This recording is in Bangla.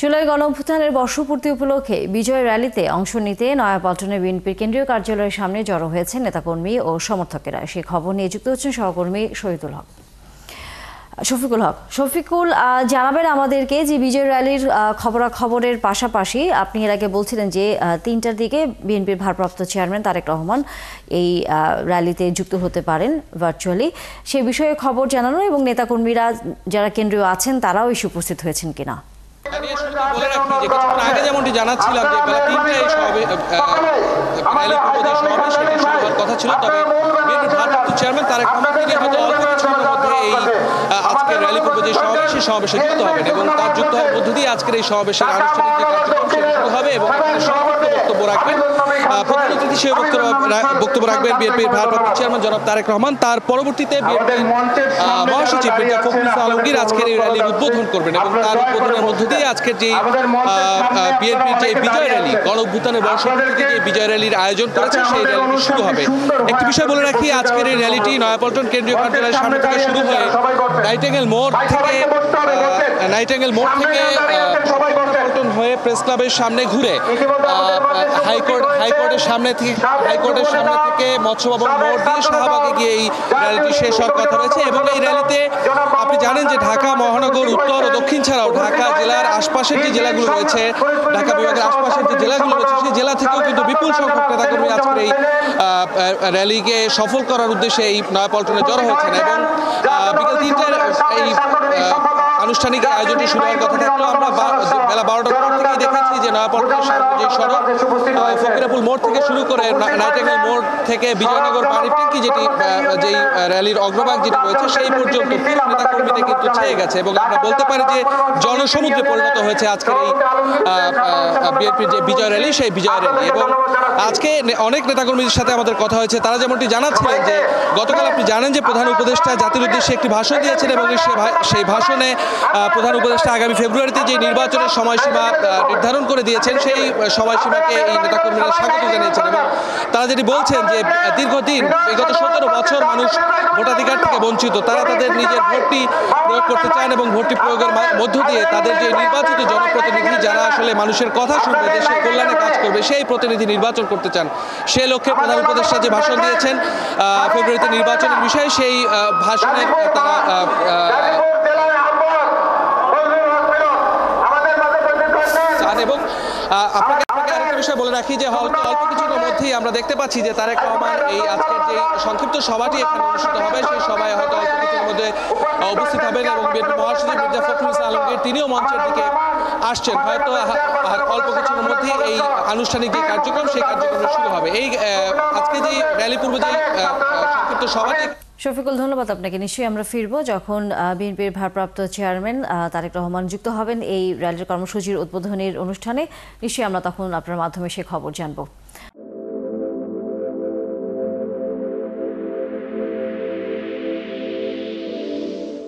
জুলাই গণঅভ্যুত্থানের বর্ষপূর্তি উপলক্ষে বিজয় র্যালিতে অংশ নিতে নয়াপল্টনে বিএনপির কেন্দ্রীয় কার্যালয়ের সামনে জড়ো হয়েছেন নেতাকর্মী ও সমর্থকেরা। সেই খবর নিয়ে যুক্ত হচ্ছেন সহকর্মী শফিকুল। জানাবেন আমাদেরকে যে বিজয় র্যালির খবরাখবরের পাশাপাশি আপনি এর আগে বলছিলেন যে 3টার দিকে বিএনপির ভারপ্রাপ্ত চেয়ারম্যান তারেক রহমান এই র্যালিতে যুক্ত হতে পারেন ভার্চুয়ালি। সেই বিষয়ে খবর জানানো এবং নেতাকর্মীরা যারা কেন্দ্রীয় আছেন তারাও এসে উপস্থিত হয়েছেন কিনা। আগে যেমনটি জানাচ্ছিলাম যে বেলা 3টায় কথা ছিল, তবে বিএনপির ভারপ্রাপ্ত চেয়ারম্যান তারেক রহমান তিনি হয়তো অল্প কিছুক্ষণের মধ্যে এই আজকের র্যালি পূর্ব যে সমাবেশ সেই সমাবেশে যুক্ত হবেন এবং তার যুক্ত হওয়ার মধ্য দিয়ে আজকের এই সমাবেশের আনুষ্ঠানিক যে কার্যক্রম সেটা শুরু হবে এবং বক্তব্য রাখবেন প্রধান অতিথি হিসেবে বক্তব্য রাখবেন বিএনপির ভারপ্রাপ্ত চেয়ারম্যান জনাব তারেক রহমান। তার পরবর্তীতে বিএনপির মহাসচিব মির্জা ফখরুল ইসলাম আলমগীর আজকের এই র্যালির উদ্বোধন করবেন এবং তার উদ্বোধনের মধ্য দিয়ে আজকের যে বিএনপির যে বিজয় র্যালি গণঅভ্যুত্থানের বর্ষপূর্তিতে যে বিজয় র্যালির আয়োজন করেছে সেই র্যালিটি শুরু হবে। একটি বিষয় বলে রাখি, আজকের এই র্যালিটি নয়াপল্টন কেন্দ্রীয় কার্যালয়ের সামনে থেকে শুরু হয়ে নাইটিঙ্গেল মোড় থেকে পল্টন হয়ে প্রেস ক্লাবের সামনে ঘুরে হাইকোর্টের সামনে থেকে মৎস্য ভবন মোড় দিয়ে শাহবাগে গিয়ে এই র্যালিটি শেষ হওয়ার কথা রয়েছে। এবং এই র্যালিতে আপনি জানেন যে ঢাকা মহানগর উত্তর ও দক্ষিণ ছাড়াও ঢাকা জেলার আশপাশের যে জেলাগুলো রয়েছে, ঢাকা বিভাগের আশপাশের যে জেলাগুলো রয়েছে সেই জেলা থেকেও কিন্তু বিপুল সংখ্যক নেতাকর্মী আজকের এই র্যালিকে সফল করার উদ্দেশ্যে এই নয়াপল্টনে জড়ো হয়েছেন এবং বিকেল 3টার এই আনুষ্ঠানিক আয়োজনটি শুরু হওয়ার কথা থাকলেও আমরা বেলা 12টার পর থেকেই দেখেছি যে নয়াপল্টনের সামনে যে সড়ক ফকিরাপুল মোড় থেকে শুরু করে নাইটিঙ্গেল মোড় থেকে বিজয়নগর পানির ট্যাঙ্কি যেই র্যালির অগ্রভাগ যেটি রয়েছে সেই পর্যন্ত পুরো নেতাকর্মীদের কিন্তু ছেয়ে গেছে এবং আমরা বলতে পারি যে জনসমুদ্রে পরিণত হয়েছে আজকের এই বিএনপির যে বিজয় র্যালি সেই বিজয় র্যালি। এবং আজকে অনেক নেতাকর্মীদের সাথে আমাদের কথা হয়েছে, তারা যেমনটি জানাচ্ছিলেন যে গতকাল আপনি জানেন যে প্রধান উপদেষ্টা জাতির উদ্দেশ্যে একটি ভাষণ দিয়েছেন এবং সেই ভাষণে প্রধান উপদেষ্টা আগামী ফেব্রুয়ারিতে যে নির্বাচনের সময়সীমা নির্ধারণ করে দিয়েছেন সেই সময়সীমাকে এই নেতাকর্মীরা স্বাগত জানিয়েছেন এবং তারা যেটি বলছেন যে দীর্ঘদিন বিগত 17 বছর মানুষ ভোটাধিকার থেকে বঞ্চিত, তারা তাদের নিজের ভোটটি প্রয়োগ করতে চান এবং ভোটটি প্রয়োগের মধ্য দিয়ে তাদের যে নির্বাচিত জনপ্রতিনিধি যারা আসলে মানুষের কথা শুনবে, দেশের কল্যাণে কাজ করবে সেই প্রতিনিধি নির্বাচন করতে চান। সেই লক্ষ্যে প্রধান উপদেষ্টা যে ভাষণ দিয়েছেন ফেব্রুয়ারিতে নির্বাচনের বিষয়ে সেই ভাষণে তারা এবং আপনাকে আরেকটা বিষয় বলে রাখি যে অল্প কিছুর মধ্যেই আমরা দেখতে পাচ্ছি যে তারেক রহমান এই আজকের যে সংক্ষিপ্ত সভাটি এখানে অনুষ্ঠিত হবে সেই সভায় হয়তো অল্প কিছুর মধ্যে উপস্থিত হবেন এবং বিএনপি মহাসচিব মির্জা ফখরুল ইসলাম আলমগীর তিনিও মঞ্চের দিকে আসছেন। হয়তো অল্প কিছুর মধ্যেই এই আনুষ্ঠানিক যে কার্যক্রম সেই কার্যক্রম শুরু হবে। এই আজকে যে র্যালি পূর্ব যে সংক্ষিপ্ত সভাটি। শফিকুল, ধন্যবাদ আপনাকে। নিশ্চয়ই আমরা ফিরবো যখন বিএনপির ভারপ্রাপ্ত চেয়ারম্যান তারেক রহমান যুক্ত হবেন এই র্যালির কর্মসূচির উদ্বোধনের অনুষ্ঠানে। নিশ্চয়ই আমরা তখন আপনার মাধ্যমে সে খবর জানবো।